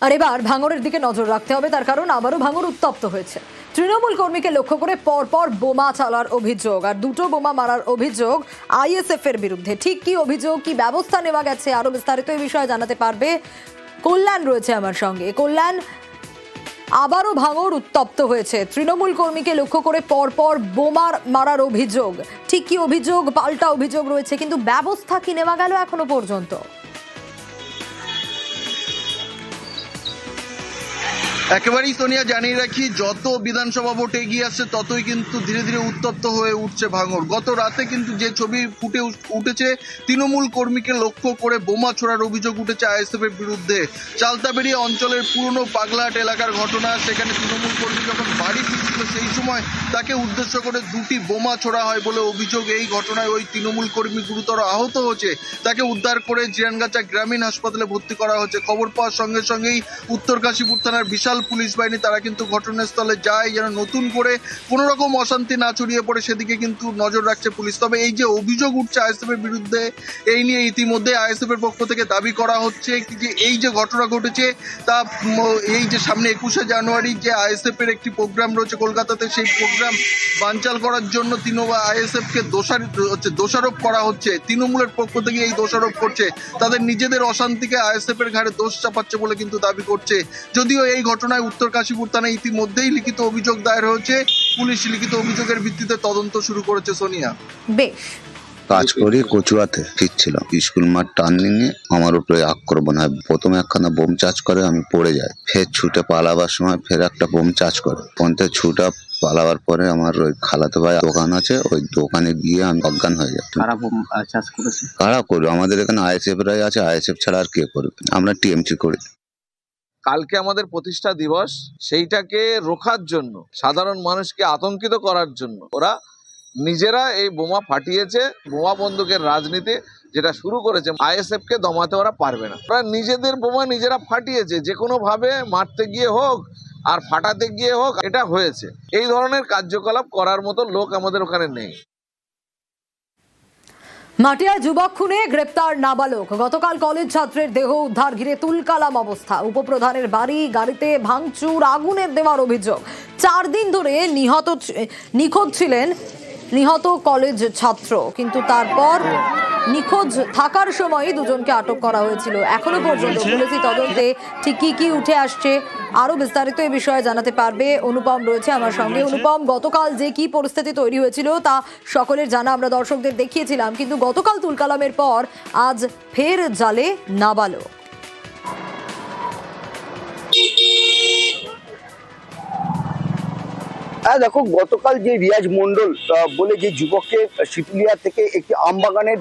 আর এবার ভাঙড়ের দিকে নজর রাখতে হবে, তার কারণ আবারও ভাঙড় উত্তপ্ত হয়েছে। তৃণমূল কর্মীকে লক্ষ্য করে পরপর বোমা চালার অভিযোগ, আর দুটো বোমা মারার অভিযোগ আইএসএফ এর বিরুদ্ধে। ঠিক কি অভিযোগ, কি ব্যবস্থা নেওয়া গেছে, আরো বিস্তারিত এই বিষয়ে জানাতে পারবে কল্যাণ রয়েছে আমার সঙ্গে। কল্যাণ, আবারও ভাঙড় উত্তপ্ত হয়েছে, তৃণমূল কর্মীকে লক্ষ্য করে পরপর বোমা মারার অভিযোগ। ঠিক কি অভিযোগ, পাল্টা অভিযোগ রয়েছে, কিন্তু ব্যবস্থা কি নেওয়া গেল এখনো পর্যন্ত? একেবারেই সোনিয়া, জানিয়ে রাখি, যত বিধানসভা ভোট এগিয়ে আসছে ততই কিন্তু ধীরে ধীরে উত্তপ্ত হয়ে উঠছে ভাঙড়। গত রাতে কিন্তু যে ছবি ফুটে উঠেছে, তৃণমূল কর্মীকে লক্ষ্য করে বোমা ছোড়ার অভিযোগ উঠেছে আইএসএফ এর বিরুদ্ধে। চালতাবেড়ি অঞ্চলের পুরনো পাগলাহাট এলাকার ঘটনা। সেখানে তৃণমূল কর্মী যখন বাড়ি ফিরছিল সেই সময় তাকে উদ্দেশ্য করে দুটি বোমা ছোড়া হয় বলে অভিযোগ। এই ঘটনায় ওই তৃণমূল কর্মী গুরুতর আহত হয়েছে, তাকে উদ্ধার করে জিরানগাছা গ্রামীণ হাসপাতালে ভর্তি করা হয়েছে। খবর পাওয়ার সঙ্গে সঙ্গেই উত্তর কাশীপুর থানার বিশাল পুলিশ বাহিনী তারা কিন্তু ঘটনাস্থলে যায়, যেন নতুন করে কোনো রকম অশান্তি না ছড়িয়ে পড়ে সেদিকে কিন্তু নজর রাখছে পুলিশ। তবে এই যে অভিযোগ উঠছে আইএসএফ এর বিরুদ্ধে, এই নিয়ে ইতিমধ্যে আইএসএফ এর পক্ষ থেকে দাবি করা হচ্ছে যে এই যে ঘটনা ঘটেছে তা এই যে সামনে 21শে জানুয়ারি যে আইএসএফ এর একটি প্রোগ্রাম রয়েছে কলকাতাতে, সেই প্রোগ্রাম বানচাল করার জন্য আইএসএফ কে দোষারোপ করা হচ্ছে। তৃণমূলের পক্ষ থেকে এই দোষারোপ করছে, তাদের নিজেদের অশান্তিকে আইএসএফ এর ঘাড়ে দোষ চাপাচ্ছে বলে কিন্তু দাবি করছে। যদিও এই ঘটনায় উত্তর কাশীপুর থানায় ইতিমধ্যেই লিখিত অভিযোগ দায়ের হয়েছে, পুলিশ লিখিত অভিযোগের ভিত্তিতে তদন্ত শুরু করেছে। সোনিয়া, বেশ। কাজ করি কচুয়াতে ফিরছিল, স্কুল মাঠ টার্নিং এ আমার উপরে আক্রমণ হয়। প্রথমে একখানা বোম চার্জ করে, আমি পড়ে যাই। ফের ছুটে পালাবার সময় ফের একটা বোম চার্জ করে। পন্থে ছুটা পালাবার পরে আমার ওই খালাতো ভাই দোকান আছে, ওই দোকানে গিয়ে আমি অজ্ঞান হয়ে যাই। কারা করবে? আমাদের এখানে আইএসএফ রাই আছে, আইএসএফ ছাড়া আর কে করবে? আমরা টিএমসি করি। কালকে আমাদের প্রতিষ্ঠা দিবস, সেইটাকে রোখার জন্য, সাধারণ মানুষকে আতঙ্কিত করার জন্য ওরা নিজেরা এই বোমা ফাটিয়েছে। বোমা বন্দুকের রাজনীতি যেটা শুরু করেছে, আইএসএফ কে দমাতে ওরা পারবে না। ওরা নিজেদের বোমা নিজেরা ফাটিয়েছে, যে কোনো ভাবে মারতে গিয়ে হোক আর ফাটাতে গিয়ে হোক, এটা হয়েছে। এই ধরনের কার্যকলাপ করার মতো লোক আমাদের ওখানে নেই। মাটিয়ায় যুবক খুনে গ্রেপ্তার নাবালক। গতকাল কলেজ ছাত্রের দেহ উদ্ধার ঘিরে তুলকালাম অবস্থা। উপপ্রধানের বাড়ি, গাড়িতে ভাঙচুর, আগুনের দেওয়ার অভিযোগ। 4 দিন ধরে নিখোঁজ ছিলেন নিহত কলেজ ছাত্র, কিন্তু তারপর নিখোঁজ থাকার সময়ই দুজনকে আটক করা হয়েছিল। এখনো পর্যন্ত পুলিশি তদন্তে ঠিক কি উঠে আসছে, আরো বিস্তারিত এই বিষয়ে জানাতে পারবে অনুপম রয়েছে আমার সঙ্গে। অনুপম, গতকাল যে কি পরিস্থিতি তৈরি হয়েছিল তা সকলের জানা, আমরা দর্শকদের দেখিয়েছিলাম, কিন্তু গতকাল তুলকালামের পর আজ ফের জালে নাবালক। হ্যাঁ দেখো, গতকাল যে রিয়াজ মন্ডল বলে যে যুবককে শিপুলিয়া থেকে একটি আমবাগানের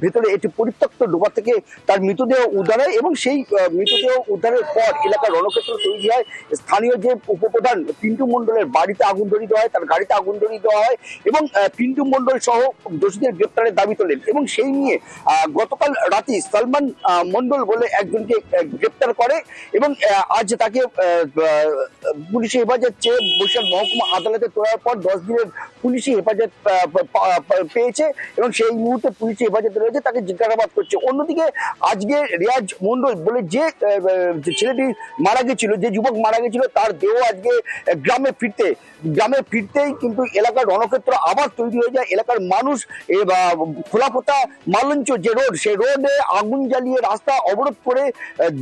ভেতরে একটি পরিত্যক্ত ডোবা থেকে তার মৃতদেহ উদ্ধার হয়, এবং সেই মৃতদেহ উদ্ধারের পর এলাকার রণক্ষেত্র তৈরি হয়। স্থানীয় যে উপপ্রধান পিন্টু মন্ডলের বাড়িতে আগুন ধরিয়ে দেওয়া হয়, তার গাড়িতে আগুন ধরিয়ে দেওয়া হয়, এবং পিন্টু মন্ডল সহ দোষীদের গ্রেপ্তারের দাবি তোলেন। এবং সেই নিয়ে গতকাল রাতে সালমান মন্ডল বলে একজনকে গ্রেপ্তার করে, এবং আজ তাকে পুলিশি হেফাজত চেয়ে বরিশাল মহকুমা আদালতে তোলার পর 10 দিনের পুলিশি হেফাজত পেয়েছে, এবং সেই মুহূর্তে পুলিশি হেফাজতে রয়েছে, তাকে জিজ্ঞাসাবাদ করছে। অন্যদিকে আজকে রিয়াজ মন্ডল বলে যে ছেলেটি মারা গেছিল, যে যুবক মারা গেছিল, তার দেহ আজকে গ্রামে ফিরতেই কিন্তু এলাকার রণক্ষেত্র আবার তৈরি হয়ে যায়। এলাকার মানুষ খোলাপোতা মালঞ্চ যে রোড, সেই রোডে আগুন জ্বালিয়ে রাস্তা অবরোধ করে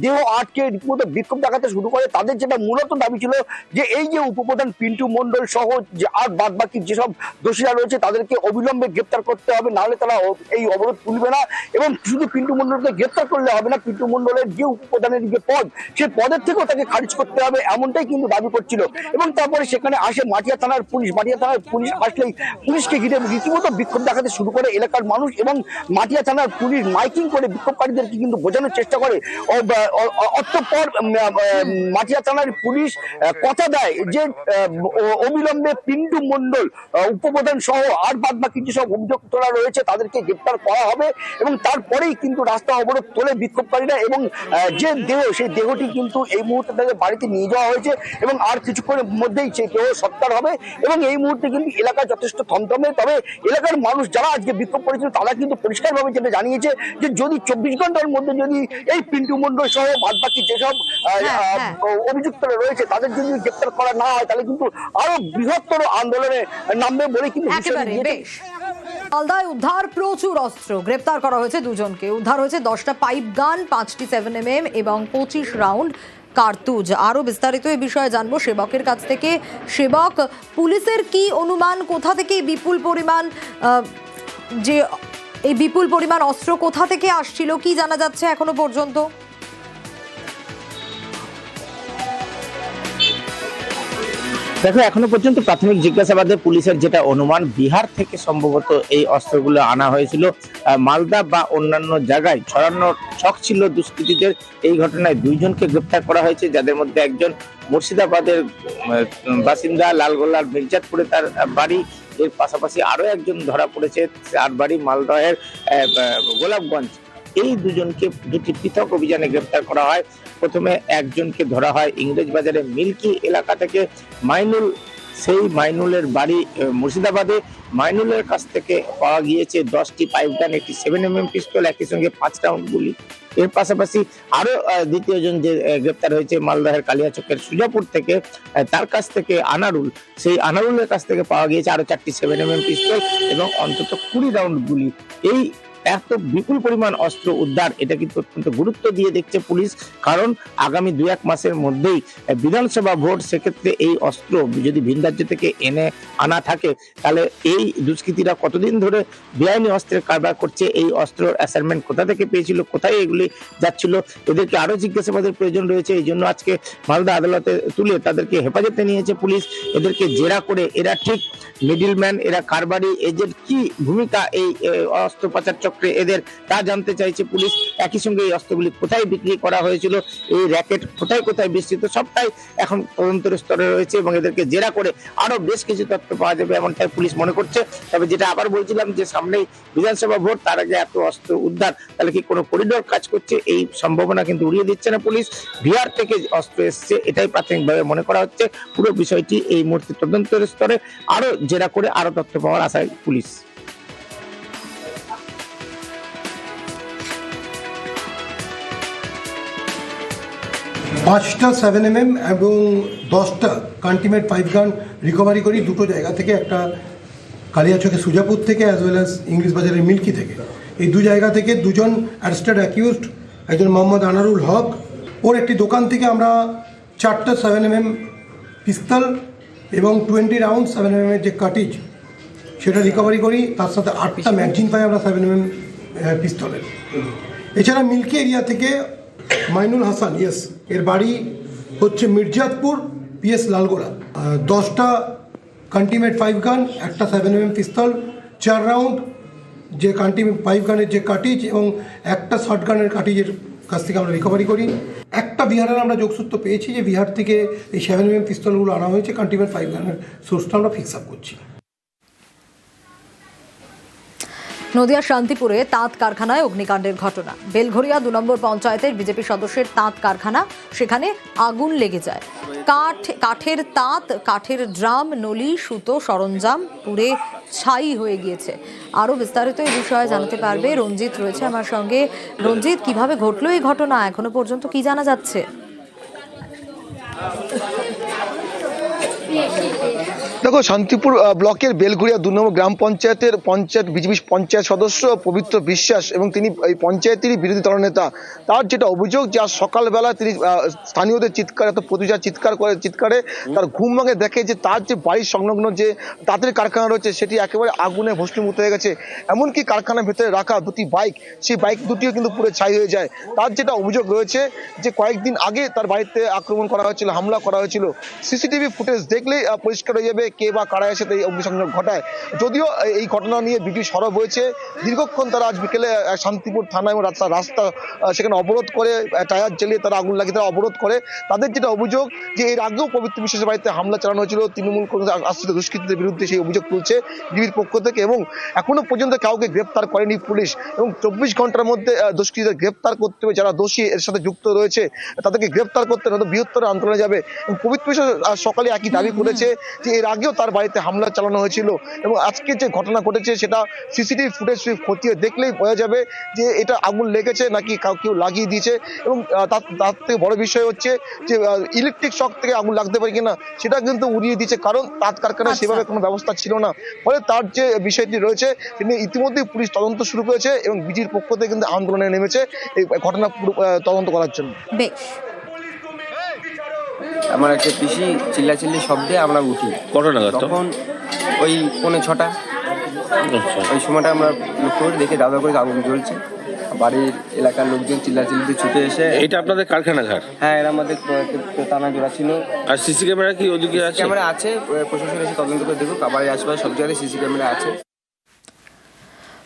দেহ আটকে রীতিমতো বিক্ষোভ দেখাতে শুরু করে। তাদের যেটা মূলত দাবি ছিল যে এই যে উপপ্রধান পিন্টু মন্ডল সহ যে আর বাদ বাকি যেসব দোষীরা রয়েছে তাদেরকে অবিলম্বে গ্রেপ্তার করতে হবে, নাহলে তারা এই অবরোধ তুলবে না। এবং শুধু পিন্টু মন্ডলকে গ্রেপ্তার করলে হবে না, পিন্টু মন্ডলের যে উপপ্রধানের যে পদ, সেই পদের থেকেও তাকে খারিজ করতে হবে, এমনটাই কিন্তু দাবি করছিল। এবং তারপরে সেখানে আসে মাটিয়া থানার পুলিশ। মাটিয়া থানার পুলিশ আসলেই পুলিশকে ঘিরে রীতিমতো বিক্ষোভ দেখাতে শুরু করে এলাকার মানুষ, এবং মাটিয়া থানার পুলিশ মাইকিং করে বিক্ষোভকারীদেরকে কিন্তু বোঝানোর চেষ্টা করে। অতঃপর মাটিয়া থানার পুলিশ কথা দেয় যে অবিলম্বে পিন্টু মণ্ডল উপপ্রধান সহ আর বাদ বাকি যেসব অভিযুক্তরা রয়েছে তাদেরকে গ্রেপ্তার করা হবে এবং তারপরেই কিন্তু রাস্তা অবরোধ তোলে বিক্ষোভকারীরা এবং যে দেহ সেই দেহটি কিন্তু এই মুহূর্তে তাদের বাড়িতে নিয়ে যাওয়া হয়েছে এবং আর কিছুক্ষণের মধ্যেই সেই দেহ সৎকার হবে এবং এই মুহূর্তে কিন্তু এলাকা যথেষ্ট থমথমে। তবে এলাকার মানুষ যারা আজকে বিক্ষোভ করেছিল তারা কিন্তু পরিষ্কারভাবে যেটা জানিয়েছে যে যদি 24 ঘন্টার মধ্যে যদি এই পিন্টু মণ্ডল সহ বাদ বাকি যেসব অভিযুক্তরা রয়েছে তাদের যদি গ্রেপ্তার করা না হয় তাহলে কিন্তু আরো বৃহত্তর আন্দোলনে নামবে বলে কিন্তু একেবারে বেশ। মালদায় উদ্ধার প্রচুর অস্ত্র, গ্রেপ্তার করা হয়েছে দুজনকে। উদ্ধার হয়েছে 10টা পাইপ গান, 5টি 7mm এবং 25 রাউন্ড কার্তুজ। আরো বিস্তারিত এই বিষয়ে জানবো সেবকের কাছ থেকে। সেবক, পুলিশের কি অনুমান, কোথা থেকে এই বিপুল পরিমাণ অস্ত্র কোথা থেকে আসছিল, কি জানা যাচ্ছে এখনো পর্যন্ত? দেখো, এখনো পর্যন্ত প্রাথমিক জিজ্ঞাসাবাদে পুলিশের যেটা অনুমান, বিহার থেকে সম্ভবত এই অস্ত্রগুলো আনা হয়েছিল। মালদা বা অন্যান্য জায়গায় ছড়ানোর ছক ছিল দুষ্কৃতীদের। এই ঘটনায় 2 জনকে গ্রেপ্তার করা হয়েছে, যাদের মধ্যে একজন মুর্শিদাবাদের বাসিন্দা, লালগোলার মির্জাতপুরে তার বাড়ি। এর পাশাপাশি আরো একজন ধরা পড়েছে, তার বাড়ি মালদহের গোলাপগঞ্জ। এই 2 জনকে 2টি পৃথক অভিযানে গ্রেপ্তার করা হয়। প্রথমে একজনকে ধরা হয় ইংরেজবাজারের মিল্কি এলাকা থেকে, মাইনুল। সেই মাইনুলের বাড়ি মুর্শিদাবাদে। মাইনুলের কাছ থেকে পাওয়া গিয়েছে 10টি পাইপ গান, একটি 7mm পিস্তল, একই সঙ্গে 5 রাউন্ড গুলি। এর পাশাপাশি আরো দ্বিতীয় জন যে গ্রেপ্তার হয়েছে মালদহের কালিয়াচকের সুজাপুর থেকে, তার কাছ থেকে আনারুল। সেই আনারুলের কাছ থেকে পাওয়া গিয়েছে আরো 4টি 7mm পিস্তল এবং অন্তত 20 রাউন্ড গুলি। এই এত বিপুল পরিমাণ অস্ত্র উদ্ধার, এটা কিন্তু অত্যন্ত গুরুত্ব দিয়ে দেখছে পুলিশ। কারণ আগামী 2-1 মাসের মধ্যেই বিধানসভা ভোট, সেক্ষেত্রে এই অস্ত্র যদি ভিন রাজ্য থেকে আনা থাকে তাহলে এই দুষ্কৃতীরা কতদিন ধরে বেআইনি অস্ত্রের কারবার করছে, এই অস্ত্রের অ্যাসাইনমেন্ট কোথা থেকে পেয়েছিল, কোথায় এগুলি যাচ্ছিল, এদেরকে আরো জিজ্ঞাসাবাদের প্রয়োজন রয়েছে। এই জন্য আজকে মালদা আদালতে তুলে তাদেরকে হেফাজতে নিয়েছে পুলিশ। এদেরকে জেরা করে এরা ঠিক মিডিলম্যান, এরা কারবারি, এদের কি ভূমিকা এই অস্ত্র পাচার চক্রে এদের, তা জানতে চাইছে পুলিশ। একই সঙ্গে এই অস্ত্রগুলি কোথায় বিক্রি করা হয়েছিল, এই র্যাকেট কোথায় কোথায় বিস্তৃত, সবটাই এখন তদন্তের স্তরে রয়েছে এবং এদেরকে জেরা করে আরো বেশ কিছু তথ্য পাওয়া যাবে এমনটাই পুলিশ মনে করছে। তবে যেটা আবার বলছিলাম যে সামনেই বিধানসভা ভোট, তার আগে এত অস্ত্র উদ্ধার, তাহলে কি কোনো করিডোর কাজ করছে, এই সম্ভাবনা কিন্তু উড়িয়ে দিচ্ছে না পুলিশ। বিহার থেকে অস্ত্র এসছে, এটাই প্রাথমিকভাবে মনে করা হচ্ছে। পুরো বিষয়টি এই মুহূর্তে তদন্তের স্তরে, আরো জেরা করে আরো তথ্য পাওয়ার আশায় পুলিশ। পাঁচটা 7mm এবং 10টা কান্টিমেট পাইপ গান রিকভারি করি 2টো জায়গা থেকে, একটা কালিয়াচকে সুজাপুর থেকে অ্যাজ ওয়েল অ্যাজ ইংলিশ বাজারের মিল্কি থেকে। এই 2 জায়গা থেকে 2 জন অ্যারেস্টেড অ্যাকিউজড, একজন মোহাম্মদ আনারুল হক, ওর একটি দোকান থেকে আমরা 4টা 7mm পিস্তল এবং 20 রাউন্ড 7mm এর যে কাটিজ সেটা রিকভারি করি। তার সাথে 8টা ম্যাগজিন পাই আমরা 7mm পিস্তলের। এছাড়া মিল্কি এরিয়া থেকে মাইনুল হাসান, এর বাড়ি হচ্ছে মির্জাতপুর, PS লালগোলা, 10টা কান্টিমেট পাইপ গান, একটা 7mm পিস্তল, 4 রাউন্ড যে কান্টিমেট পাইপ গানের যে কাটিজ এবং একটা শর্ট গানের কাটিজের কাছ থেকে আমরা রিকভারি করি। একটা বিহারের আমরা যোগসূত্র পেয়েছি যে বিহার থেকে এই 7mm পিস্তলগুলো আনা হয়েছে। কান্টিমেট পাইপ গানের সোর্সটা আমরা ফিক্স আপ করছি। নদিয়া শান্তিপুরে তাঁত কারখানায় অগ্নিকাণ্ডের ঘটনা। বেলঘরিয়া 2 নম্বর পঞ্চায়েতের বিজেপি সদস্যের তাঁত কারখানা, সেখানে আগুন লেগে যায়। কাঠের তাঁত, কাঠের ড্রাম, নলি, সুতো সরঞ্জাম পুড়ে ছাই হয়ে গিয়েছে। আরো বিস্তারিত এই বিষয়ে জানাতে পারবে রঞ্জিত রয়েছে আমার সঙ্গে। রঞ্জিত, কিভাবে ঘটলো এই ঘটনা, এখনো পর্যন্ত কি জানা যাচ্ছে? দেখো, শান্তিপুর ব্লকের বেলঘরিয়া 2 নম্বর গ্রাম পঞ্চায়েতের বিজেপি পঞ্চায়েত সদস্য পবিত্র বিশ্বাস এবং তিনি এই পঞ্চায়েতেরই বিরোধী দলনেতা। তার যেটা অভিযোগ যে আজ সকালবেলা তিনি স্থানীয়দের চিৎকারে তার ঘুম ভাঙে, দেখে যে তার যে বাড়ির সংলগ্ন যে তাঁতের কারখানা রয়েছে সেটি একেবারে আগুনে ভস্মীভূত হয়ে গেছে। এমনকি কারখানার ভেতরে রাখা 2টি বাইক, সেই বাইক দুটিও কিন্তু পুরো ছাই হয়ে যায়। তার যেটা অভিযোগ রয়েছে যে কয়েকদিন আগে তার বাড়িতে আক্রমণ করা হয়েছিল, হামলা করা হয়েছিল। সিসিটিভি ফুটেজ দেখলেই পরিষ্কার হয়ে যাবে কে বা কারা এসে এই অগ্নিসংযোগ ঘটায়। যদিও এই ঘটনা নিয়ে বিজেপি সরব হয়েছে, দীর্ঘক্ষণ তারা আজ বিকেলে শান্তিপুর থানা এবং রাস্তা সেখানে অবরোধ করে, টায়ার জ্বালিয়ে তারা আগুন লাগিয়ে তারা অবরোধ করে। তাদের যেটা অভিযোগ যে এর আগেও পবিত্র বিশ্বাসের বাড়িতে হামলা চালানো হয়েছিল তৃণমূল কংগ্রেস আশ্রিত দুষ্কৃতীদের বিরুদ্ধে, সেই অভিযোগ তুলছে বিজেপির পক্ষ থেকে, এবং এখনো পর্যন্ত কাউকে গ্রেপ্তার করেনি পুলিশ। এবং 24 ঘন্টার মধ্যে দুষ্কৃতীদের গ্রেপ্তার করতে হবে, যারা দোষী এর সাথে যুক্ত রয়েছে তাদেরকে গ্রেপ্তার করতে হবে, বৃহত্তর আন্দোলনে যাবে। এবং পবিত্র বিশ্বাস সকালে একই দাবি করেছে যে এর আগেও তার বাড়িতে হামলা চালানো হয়েছিল, এবং আজকে যে ঘটনা ঘটেছে সেটা সিসিটিভি ফুটেজ খতিয়ে দেখলেই বোঝা যাবে যে এটা আগুন লেগেছে নাকি কেউ লাগিয়ে দিয়েছে। এবং তার থেকে বড় বিষয় হচ্ছে যে ইলেকট্রিক শক থেকে আগুন লাগতে পারে কিনা সেটা কিন্তু উড়িয়ে দিয়েছে, কারণ তাঁত কারখানায় সেভাবে কোনো ব্যবস্থা ছিল না। ফলে তার যে বিষয়টি রয়েছে তিনি ইতিমধ্যেই পুলিশ তদন্ত শুরু করেছে এবং বিজির পক্ষ থেকে কিন্তু আন্দোলনে নেমেছে এই ঘটনা তদন্ত করার জন্য। বেশ, আমার একটা পিসি চিল্লাচিল্লি শব্দে আমরা উঠি। কটা নাগাদ তখন ওই 5:45 ওই সময়টা আমরা লক্ষ্য করে দেখে দাদা করে আগুন জ্বলছে। বাড়ির এলাকার লোকজন চিল্লাচিল্লিতে ছুটে এসে, এটা আপনাদের কারখানা ঘাট? হ্যাঁ, এরা আমাদের টানা জোড়া ছিল। আর সিসি ক্যামেরা কি ওদিকে আছে? ক্যামেরা আছে, প্রশাসন এসে তদন্ত করে দেখুক। বাড়ির আশেপাশে সব জায়গায় সিসি ক্যামেরা আছে।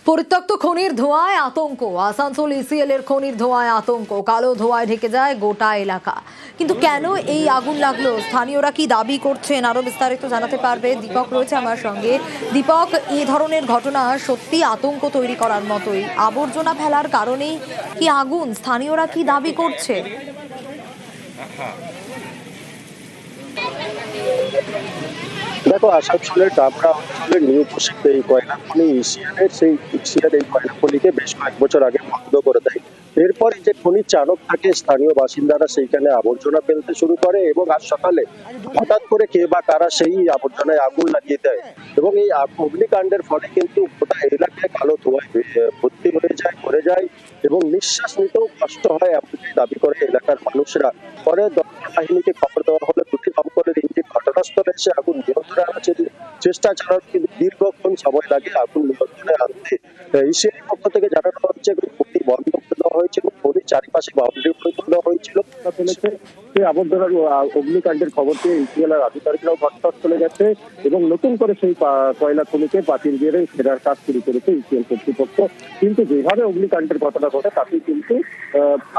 পরিত্যক্ত খনির ধোঁয়ায় আতঙ্ক। আসানসোল ইসিএল এর খনির ধোঁয়ায় আতঙ্ক, কালো ধোঁয়ায় ঢেকে যায় গোটা এলাকা। কিন্তু কেন এই আগুন লাগলো, স্থানীয়রা কি দাবি করছেন, আরো বিস্তারিত জানাতে পারবে দীপক রয়েছে আমার সঙ্গে। দীপক, এই ধরনের ঘটনা সত্যি আতঙ্ক তৈরি করার মতোই। আবর্জনা ফেলার কারণেই কি আগুন, স্থানীয়রা কি দাবি করছে? দেখো, আসানসোলের ডাবরা অঞ্চলের নিউ ঘোষিত এই কয়লা খনি ইসিএল এই কয়লা খনিকে বেশ কয়েক বছর আগে বন্ধ করে দেয়। এরপরে যে খনির চালক থাকে, স্থানীয় বাসিন্দারা সেইখানে আবর্জনা ফেলতে শুরু করে এবং আজ সকালে হঠাৎ করে কে বা কারা সেই আবর্জনায় আগুন লাগিয়ে দেয় এবং এই অগ্নিকাণ্ডের ফলে কিন্তু গোটা এলাকায় কালো ধোঁয়ায় ভর্তি হয়ে যায় এবং নিঃশ্বাস নিতেও কষ্ট হয়, এমনকি দাবি করে এলাকার মানুষরা। পরে দমকল বাহিনীকে খবর দেওয়া হলে দুটি দমকলের ইঞ্জিন ঘটনাস্থলে এসে আগুন নিয়ন্ত্রণে আনার চেষ্টা চালানো, কিন্তু দীর্ঘক্ষণ সময় লাগে আগুন নিয়ন্ত্রণে আনতে। ইসিএল পক্ষ থেকে জানানো হচ্ছে খনি বন্ধ করে দেওয়া হয়েছে এবং খনির চারিপাশে বাউন্ডারি করে তোলা হয়েছিল। ফেলেছে সেই আবর্জনার অগ্নিকাণ্ডের খবর পেয়ে ইসিএল এর আধিকারিকরাও ঘটনাস্থলে গেছে এবং নতুন করে সেই কয়লা খনিকে বাতিল দিয়ে ফেরার কাজ শুরু করেছে ইসিএল কর্তৃপক্ষ। কিন্তু যেভাবে অগ্নিকাণ্ডের ঘটনা ঘটে তাতে কিন্তু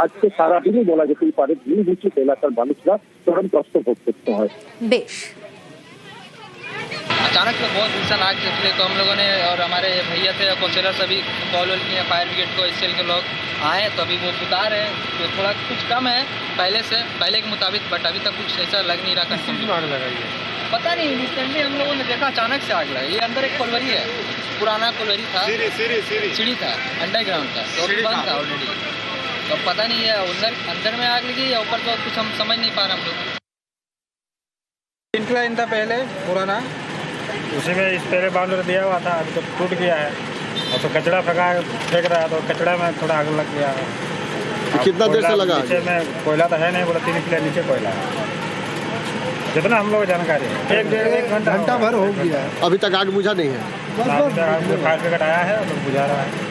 আজকে সারাদিনই বলা যেতেই পারে ভূমিভূষিত এলাকার মানুষরা চরম কষ্ট ভোগ করতে হয়। বেশ, अचानक से बहुत भीषण आग निकले तो हम लोगों ने और हमारे भैया थे कोचलर सभी कॉल वॉल किए, फायर ब्रिगेड को, एसएल के लोग आए तो अभी वो बुता रहे हैं। तो थोड़ा कुछ कम है पहले के मुताबिक, बट अभी तक कुछ ऐसा लग नहीं रहा कंफर्म। पता नहीं, रिसेंटली हम लोगों ने देखा अचानक से आग लगी। ये अंदर एक कोलवरी है, पुराना कोलवरी था, सीढ़ी था अंडरग्राउंड का, तो बंद था ऑलरेडी। तो पता नहीं है अंदर में आग लगी या ऊपर, तो कुछ हम समझ नहीं पा रहे हम लोग। इंक्लाइन था पहले पुराना, उसी में इस पहले बाउंड्री दिया हुआ था, अभी तो टूट गया है और तो कचरा फेंक रहा है, तो कचरा में थोड़ा आग लग गया है। कितना देर से लगा? नीचे में कोयला तो है नहीं, बोला 3 किलो नीचे कोयला है, जितना हम लोग जानकारी है। 1-1.5 घंटा भर हो गया, अभी तक आग बुझा नहीं है। फायर ब्रिगेड आया है तो बुझा रहा है।